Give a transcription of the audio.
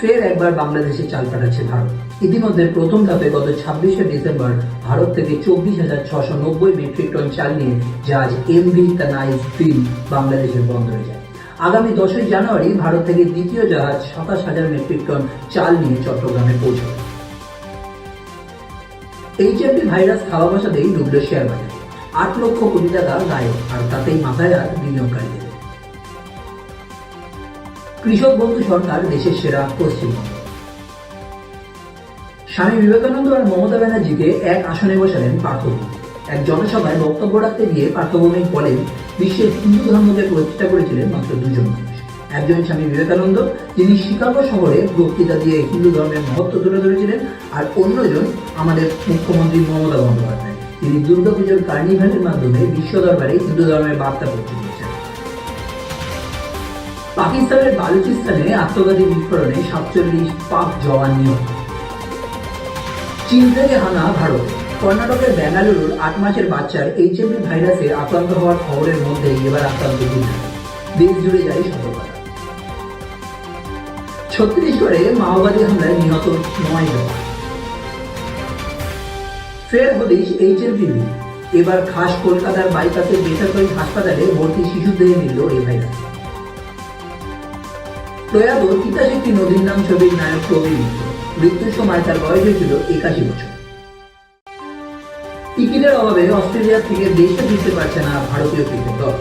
ফের একবার বাংলাদেশে চাল পাঠাচ্ছে ভারত। ইতিমধ্যে প্রথম ধাপে গত 26শে ডিসেম্বর ভারত থেকে 24,690 মেট্রিক টন চাল নিয়ে জাহাজ এমভি তানাইজ 3 বাংলাদেশের বন্দরে যায়। আগামী 10ই জানুয়ারি ভারত থেকে দ্বিতীয় জাহাজ 27,000 মেট্রিক টন চাল নিয়ে চট্টগ্রামে পৌঁছবে। এইচএমভি ভাইরাস খাওয়া বসাতেই ডুবল শেয়ার বাজার। 8 লক্ষ কোটি টাকা গায়েব, আর তাতেই মাথায় হাত বিনিয়োগকারীদের। কৃষক বন্ধু সরকার দেশের সেরা পশ্চিমবঙ্গ। স্বামী বিবেকানন্দ আর মমতা ব্যানার্জিকে এক আসনে বসালেন পার্থভৌমিক। এক জনসভায় বক্তব্য রাখতে গিয়ে পার্থভৌমিক বলেন, বিশ্বের হিন্দু ধর্মকে প্রতিষ্ঠা করেছিলেন মাত্র দুজন মানুষ। একজন স্বামী বিবেকানন্দ, যিনি শিকাগো শহরে বক্তৃতা দিয়ে হিন্দু ধর্মের মহত্ব তুলে ধরেছিলেন, আর অন্যজন আমাদের মুখ্যমন্ত্রী মমতা বন্দ্যোপাধ্যায়, তিনি দুর্গাপুজোর কার্নিভালের মাধ্যমে বিশ্ব দরবারে হিন্দু ধর্মের বার্তা পৌঁছে দিয়েছেন। পাকিস্তানের বালুচিস্তানে আত্মঘাতী বিস্ফোরণে 47 পাক জওয়ান নিহত। চীন থেকে হানা ভারত। কর্ণাটকের বেঙ্গালুরুর 8 মাসের বাচ্চার এইচএমভি ভাইরাসে আক্রান্ত হওয়ার খবরের মধ্যেই এবার আক্রান্ত দেশ জুড়ে জারি সতর্কতা। ছত্তিশগড়ে মাওবাদী হামলায় নিহত 9 জওয়ান। ফের হদিশ এইচএমভি। এবার খাস কলকাতার বাইপাসের বেসরকারি হাসপাতালে ভর্তি শিশুদের মিলল এই ভাইরাস। প্রয়াত তিতাস নদীর নাম ছবির নায়ক প্রবীর মিত্র, মৃত্যুর সময় তার বয়স হয়েছিল 81 বছর। টিকিটের অভাবে অস্ট্রেলিয়া থেকে দেশে ফিরতে পারছে না ভারতীয় ক্রিকেট দল।